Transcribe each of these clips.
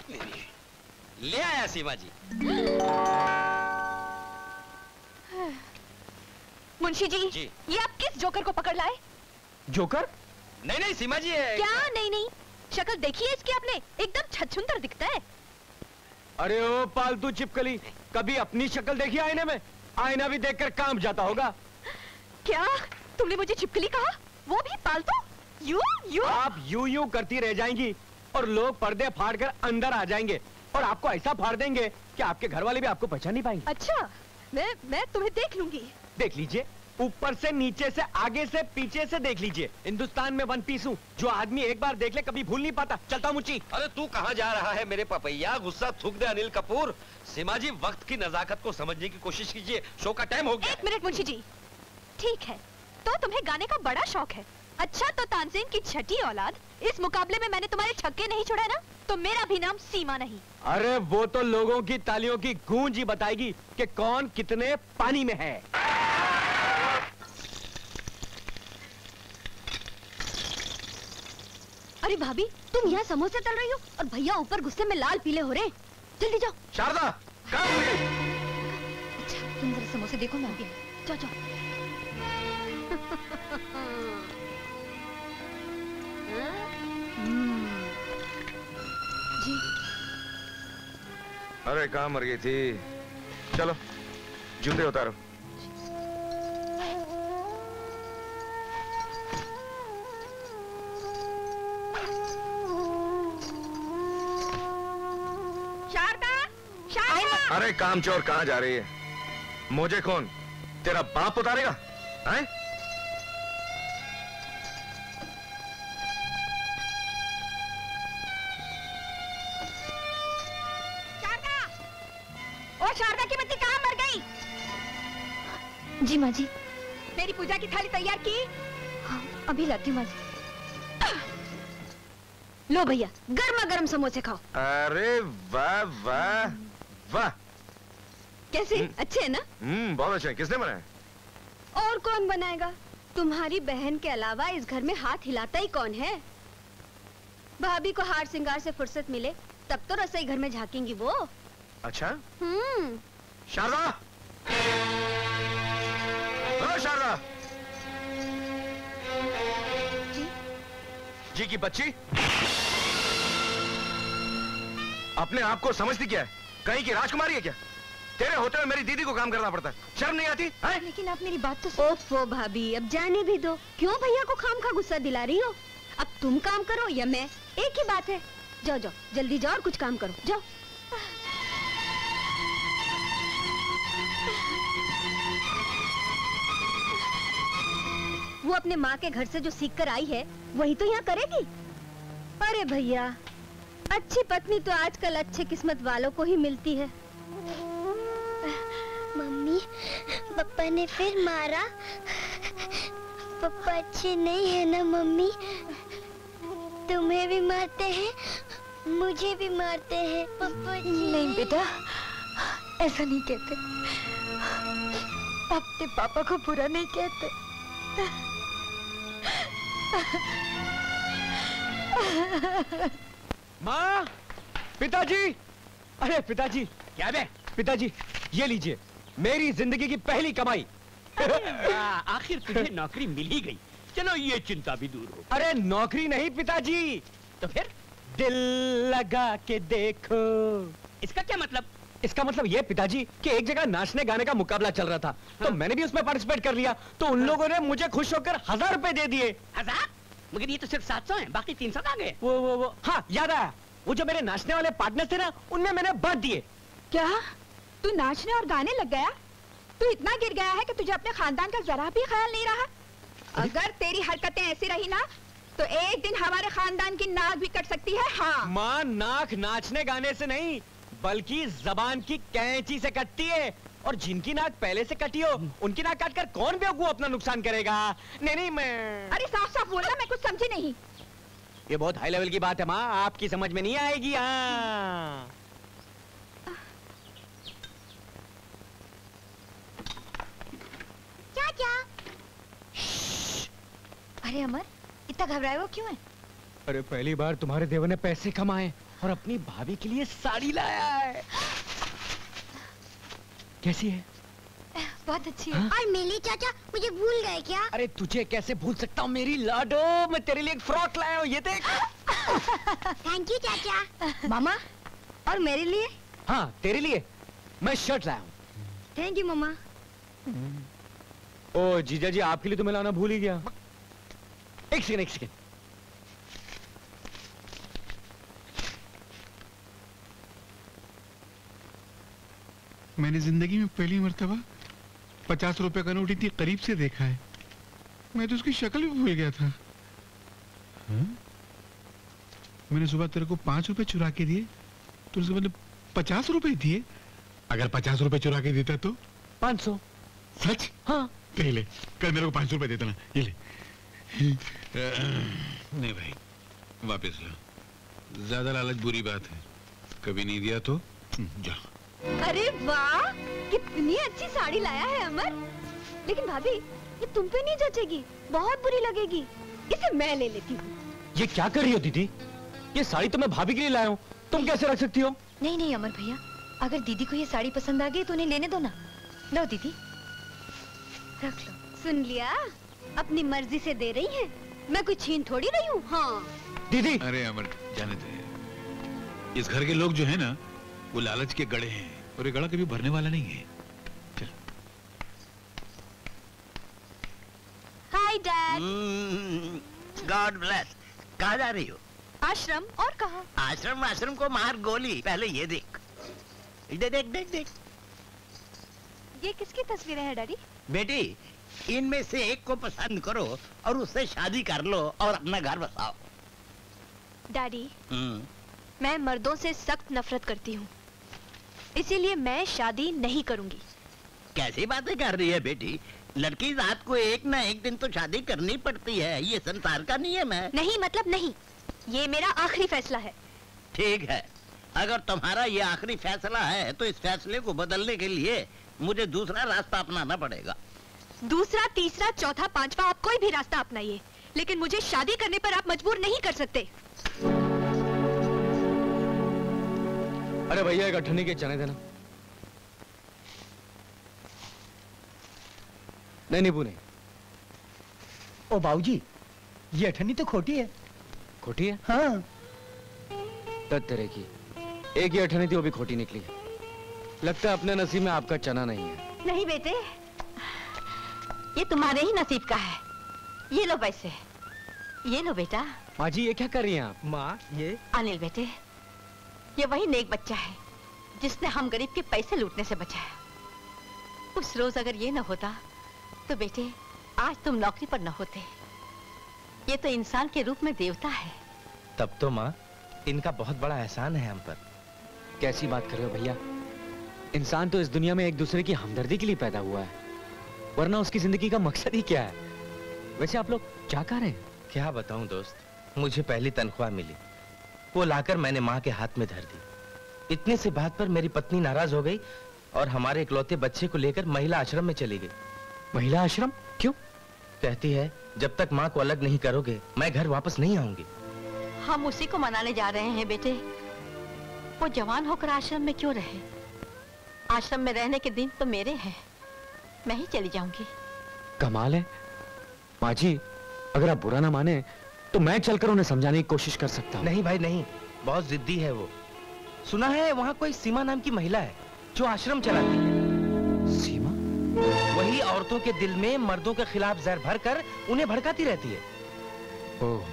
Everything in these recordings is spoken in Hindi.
ले आया सीमा जी। मुंशी जी, ये आप किस जोकर को पकड़ लाए? जोकर? नहीं नहीं सीमा जी है। क्या नहीं नहीं? शक्ल देखी है इसकी आपने? एकदम छछूंदर दिखता है। अरे ओ पालतू चिपकली, कभी अपनी शक्ल देखी आईने में? आईना भी देखकर काम जाता होगा। क्या तुमने मुझे चिपकली कहा? वो भी पालतू? यू आप यूं करती रह जाएंगी और लोग पर्दे फाड़कर अंदर आ जाएंगे और आपको ऐसा फाड़ देंगे कि आपके घर वाले भी आपको पहचान नहीं पाएंगे। अच्छा, मैं तुम्हें देख लूंगी। देख लीजिए, ऊपर से, नीचे से, आगे से, पीछे से देख लीजिए। हिंदुस्तान में वन पीस हूँ, जो आदमी एक बार देख ले कभी भूल नहीं पाता। चलता मुची। अरे तू कहाँ जा रहा है मेरे पपैया? गुस्सा थूक दे अनिल कपूर। सीमा जी, वक्त की नजाकत को समझने की कोशिश कीजिए, शो का टाइम हो गया। एक मिनट मुंशी जी, ठीक है तो तुम्हें गाने का बड़ा शौक है। अच्छा तो तानसेन की छठी औलाद, इस मुकाबले में मैंने तुम्हारे छक्के नहीं छोड़ा ना, तो मेरा भी नाम सीमा नहीं। अरे वो तो लोगों की तालियों की गूंज ही बताएगी कि कौन कितने पानी में है। अरे भाभी, तुम यहाँ समोसे तल रही हो और भैया ऊपर गुस्से में लाल पीले हो रहे। जल्दी जाओ। शारदा, कहाँ हो गई? अच्छा तुम जरा समोसे देखो, मैं आ गया। जाओ जाओ। जी। अरे कहाँ मर गई थी? चलो जूते उतारो। अरे कामचोर, कहाँ जा रही है? मुझे कौन, तेरा बाप उतारेगा? हैं? शारदा! ओ शारदा की बच्ची कहाँ मर गई? जी माँ जी। मेरी पूजा की थाली तैयार की? हाँ, अभी लाती हूँ माँ जी। लो भैया, गर्मा गर्म समोसे खाओ। अरे वाह वाह वाह। कैसे? अच्छे है ना? बहुत अच्छे हैं। किसने बनाया? और कौन बनाएगा? तुम्हारी बहन के अलावा इस घर में हाथ हिलाता ही कौन है? भाभी को हार श्रृंगार से फुर्सत मिले तब तो रसोई घर में झांकेंगी वो। अच्छा? शारदा! ओ शारदा! जी की बच्ची, अपने आप को समझती क्या है? कहीं की राजकुमारी है क्या? तेरे होते हुए मेरी दीदी को काम करना पड़ता है, शर्म नहीं आती है? लेकिन आप मेरी बात तो सुनो। ओफो भाभी, अब जाने भी दो। क्यों भैया को खामखा गुस्सा दिला रही हो? अब तुम काम करो या मैं, एक ही बात है। जाओ जाओ, जल्दी जाओ और कुछ काम करो, जाओ। वो अपने माँ के घर से जो सीख कर आई है वही तो यहाँ करेगी। अरे भैया, अच्छी पत्नी तो आजकल अच्छे किस्मत वालों को ही मिलती है। मम्मी, पापा ने फिर मारा? पापा अच्छे नहीं है ना मम्मी? तुम्हें भी मारते हैं, मुझे भी मारते हैं पापा जी। नहीं बेटा, ऐसा नहीं कहते। अपने पापा को बुरा नहीं कहते। माँ, पिताजी, अरे पिताजी। क्या बे? पिताजी ये लीजिए, मेरी जिंदगी की पहली कमाई। आखिर तुझे नौकरी मिल ही गई, चलो ये चिंता भी दूर हो। अरे नौकरी नहीं पिताजी, तो फिर? दिल लगा के देखो। इसका क्या मतलब? इसका मतलब ये पिताजी कि एक जगह नाचने गाने का मुकाबला चल रहा था, तो मैंने भी उसमें पार्टिसिपेट कर लिया, तो उन लोगों ने मुझे खुश होकर 1000 रुपए दे दिए। 1000? मगर ये तो सिर्फ 700 हैं, बाकी 300 आ गए। वो हाँ याद आया, वो जो मेरे नाचने वाले पार्टनर थे ना, उनमें मैंने बांट दिए। क्या तू नाचने और गाने लग गया? तू इतना गिर गया है कि तुझे अपने खानदान का जरा भी ख्याल नहीं रहा। अगर तेरी हरकतें ऐसी रही ना तो एक दिन हमारे खानदान की नाक भी कट सकती है। हाँ माँ, नाक नाचने गाने से नहीं बल्कि जबान की कैंची से कटती है, और जिनकी नाक पहले से कटी हो उनकी नाक काटकर कौन बेवकूफ अपना नुकसान करेगा? नहीं मैं। अरे साफ साफ बोलना, मैं कुछ समझी नहीं। ये बहुत हाई लेवल की बात है माँ, आपकी समझ में नहीं आएगी। हाँ क्या? अरे अमर, इतना घबराए हो क्यों है? अरे पहली बार तुम्हारे देवर ने पैसे कमाए और अपनी भाभी के लिए साड़ी लाया है। कैसी है? बहुत अच्छी है। और मिली चाचा मुझे भूल गए क्या? अरे तुझे कैसे भूल सकता हूँ मेरी लाडो, मैं तेरे लिए एक फ्रॉक लाया हूँ, ये देख। थैंक यू चाचा। मामा, और मेरे लिए? हाँ तेरे लिए मैं शर्ट लाया हूँ। थैंक यू मामा। ओ जीजा जी, आपके लिए तो मैं लाना भूल ही गया। एक सेकंड एक सेकंड। मैंने जिंदगी में पहली मर्तबा 50 रुपए का नोट इतनी करीब से देखा है। मैं तो उसकी शक्ल भी भूल गया था। हाँ? मैंने सुबह तेरे को 5 रुपए चुरा के दिए, तो उसके बदले 50 रुपए दिए। अगर 50 रुपए चुरा के देता तो 500। सच? हाँ। तो ले, कल मेरे को 500 रुपए देता ना, ये ले। नहीं भाई, वापस लो। ज्यादा लालच बुरी बात है, कभी नहीं दिया तो जा। अरे वाह, कितनी अच्छी साड़ी लाया है अमर। लेकिन भाभी, ये तुम पे नहीं जचेगी, बहुत बुरी लगेगी। इसे मैं ले लेती हूँ। ये क्या कर रही हो दीदी? ये साड़ी तो मैं भाभी के लिए लाया हूँ, तुम कैसे रख सकती हो? नहीं नहीं अमर भैया, अगर दीदी को ये साड़ी पसंद आ गई तो उन्हें लेने दो ना। लो दीदी, रख लो। सुन लिया, अपनी मर्जी से दे रही है, मैं कुछ छीन थोड़ी रही हूँ। हाँ दीदी। अरे अमर, जाने दे। इस घर के लोग जो है ना, वो लालच के गड़े हैं, और ये गड़ा कभी भरने वाला नहीं है। चल। Hi dad. God bless. कहाँ जा रही हो? आश्रम। और कहाँ? आश्रम आश्रम को मार गोली। पहले ये देख, देख देख देख देख। ये किसकी तस्वीरें हैं डैडी? बेटी, इनमें से एक को पसंद करो और उससे शादी कर लो और अपना घर बसाओ। डैडी, मैं मर्दों से सख्त नफरत करती हूँ, इसीलिए मैं शादी नहीं करूंगी। कैसी बातें कर रही है बेटी? लड़की जात को एक ना एक दिन तो शादी करनी पड़ती है, ये संसार का नियम है। नहीं मतलब नहीं, ये मेरा आखिरी फैसला है। ठीक है, अगर तुम्हारा ये आखिरी फैसला है तो इस फैसले को बदलने के लिए मुझे दूसरा रास्ता अपनाना पड़ेगा। दूसरा, तीसरा, चौथा, पांचवा, आप कोई भी रास्ता अपनाइए, लेकिन मुझे शादी करने पर आप मजबूर नहीं कर सकते। अरे भैया, एक अठन्नी के चने देना। नहीं नींबू नहीं। ओ बाबूजी, ये अठन्नी तो खोटी है। खोटी है? हाँ। दत्त तेरे की, एक ही अठन्नी थी, वो भी खोटी निकली। लगता है अपने नसीब में आपका चना नहीं है। नहीं बेटे, ये तुम्हारे ही नसीब का है। ये लो पैसे, ये लो बेटा। माँ जी, ये क्या कर रही हैं आप? माँ, ये अनिल बेटे, ये वही नेक बच्चा है जिसने हम गरीब के पैसे लूटने से बचाया। उस रोज अगर ये न होता तो बेटे आज तुम नौकरी पर न होते। ये तो इंसान के रूप में देवता है। तब तो माँ, इनका बहुत बड़ा एहसान है हम पर। कैसी बात कर रहे हो भैया? इंसान तो इस दुनिया में एक दूसरे की हमदर्दी के लिए पैदा हुआ है, वरना उसकी जिंदगी का मकसद ही क्या है? वैसे आप लोग क्या कर रहे हैं? क्या बताऊं दोस्त, मुझे पहली तनख्वाह मिली, वो लाकर मैंने माँ के हाथ में धर दी। इतने से बात पर मेरी पत्नी नाराज हो गई और हमारे इकलौते बच्चे को लेकर महिला आश्रम में चली गई। महिला आश्रम? क्यों? कहती है जब तक माँ को अलग नहीं करोगे मैं घर वापस नहीं आऊंगी। हम उसी को मनाने जा रहे हैं बेटे। वो जवान होकर आश्रम में क्यों रहे? आश्रम में रहने के दिन तो मेरे हैं, मैं ही चली जाऊंगी। कमाल है माँ जी, अगर आप बुरा ना माने तो मैं चलकर उन्हें समझाने की कोशिश कर सकता हूँ। नहीं भाई नहीं, बहुत जिद्दी है वो। सुना है वहाँ कोई सीमा नाम की महिला है जो आश्रम चलाती है। सीमा? वही औरतों के दिल में मर्दों के खिलाफ जहर भरकर उन्हें भड़काती रहती है। ओह,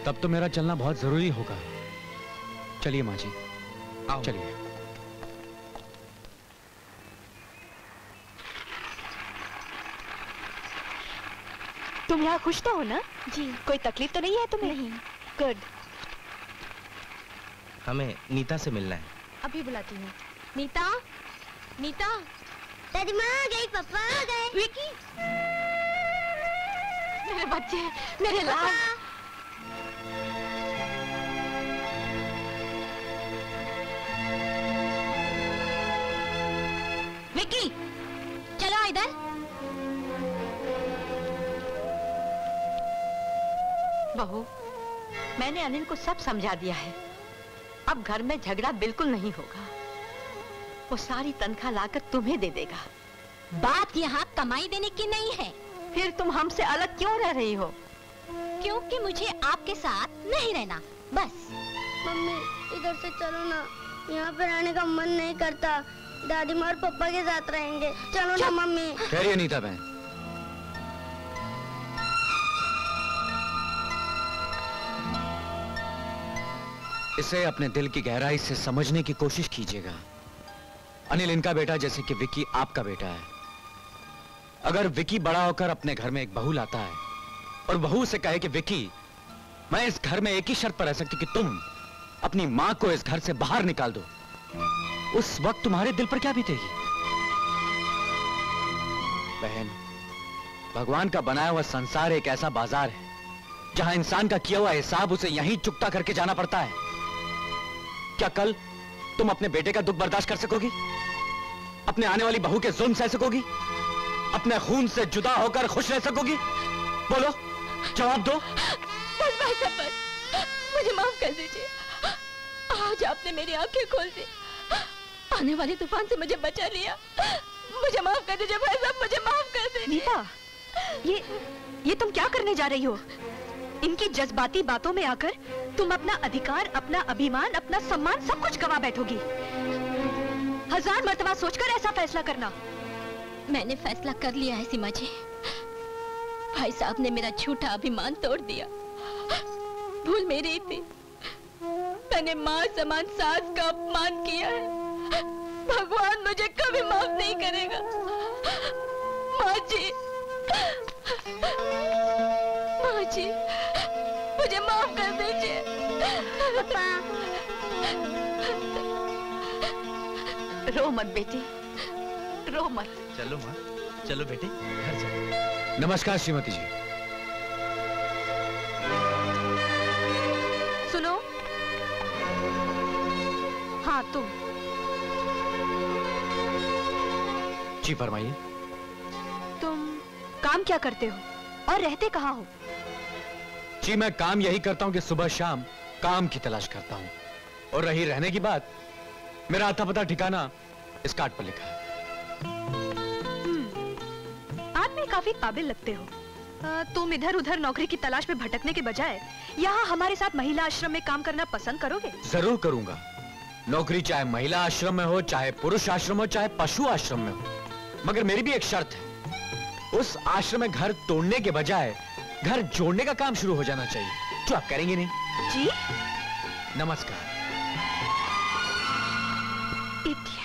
तब तो मेरा चलना बहुत जरूरी होगा। चलिए माँ जी, चलिए। तुम यहाँ खुश तो हो ना? जी। कोई तकलीफ तो नहीं है तुम्हें? नहीं। गुड। हमें नीता से मिलना है। अभी बुलाती हूँ। नीता, नीता। दादी माँ आ गई, पापा आ गए। विकी, मेरे बच्चे, मेरे लाल। विकी, चलो इधर। बहू, मैंने अनिल को सब समझा दिया है। अब घर में झगड़ा बिल्कुल नहीं होगा। वो सारी तनख्वाह लाकर तुम्हें दे देगा। बात यहाँ कमाई देने की नहीं है। फिर तुम हमसे अलग क्यों रह रही हो? क्योंकि मुझे आपके साथ नहीं रहना, बस। मम्मी इधर से चलो ना, यहाँ पे रहने का मन नहीं करता। दादी माँ और पापा के साथ रहेंगे, चलो ना मम्मी। ठहरिए अनीता बहन। इसे अपने दिल की गहराई से समझने की कोशिश कीजिएगा। अनिल इनका बेटा जैसे कि विकी आपका बेटा है। अगर विकी बड़ा होकर अपने घर में एक बहू लाता है और बहू से कहे कि विकी, मैं इस घर में एक ही शर्त पर रह सकती कि तुम अपनी मां को इस घर से बाहर निकाल दो, उस वक्त तुम्हारे दिल पर क्या बीतेगी? बहन, भगवान का बनाया हुआ संसार एक ऐसा बाजार है जहां इंसान का किया हुआ हिसाब उसे यहीं चुकता करके जाना पड़ता है। क्या कल तुम अपने बेटे का दुख बर्दाश्त कर सकोगी? अपने आने वाली बहू के जुल्म सह सकोगी? अपने खून से जुदा होकर खुश रह सकोगी? बोलो, जवाब दो। बस भाई साहब, बस मुझे माफ कर दीजिए। आज आपने मेरी आंखें खोल दी, आने वाले तूफान से मुझे बचा लिया। मुझे माफ कर दीजिए भाई साहब, मुझे माफ कर दीजिए। नीता, ये तुम क्या करने जा रही हो? इनकी जज्बाती बातों में आकर तुम अपना अधिकार, अपना अभिमान, अपना सम्मान सब कुछ गवा बैठोगी। 1000 मर्तबा सोचकर ऐसा फैसला करना। मैंने फैसला कर लिया है सीमा जी। भाई साहब ने मेरा झूठा अभिमान तोड़ दिया। भूल मेरी थी, मैंने माँ समान सास का अपमान किया है। भगवान मुझे कभी माफ नहीं करेगा। माँ जी, माँ जी, मुझे माफ कर दीजिए। रो मत बेटी, रो मत। चलो माँ, चलो बेटे, घर चलो। नमस्कार श्रीमती जी। सुनो, हाँ तुम। जी फरमाइए। तुम काम क्या करते हो और रहते कहाँ हो? जी मैं काम यही करता हूँ कि सुबह शाम काम की तलाश करता हूँ, और रही रहने की बात, मेरा आता पता ठिकाना इस कार्ड पर लिखा है। आदमी काफी काबिल लगते हो। तुम इधर उधर नौकरी की तलाश में भटकने के बजाय यहाँ हमारे साथ महिला आश्रम में काम करना पसंद करोगे? जरूर करूंगा। नौकरी चाहे महिला आश्रम में हो, चाहे पुरुष आश्रम हो, चाहे पशु आश्रम में हो, मगर मेरी भी एक शर्त है। उस आश्रम में घर तोड़ने के बजाय घर जोड़ने का काम शुरू हो जाना चाहिए। जो आप करेंगे नहीं? जी। नमस्कार। इडियट।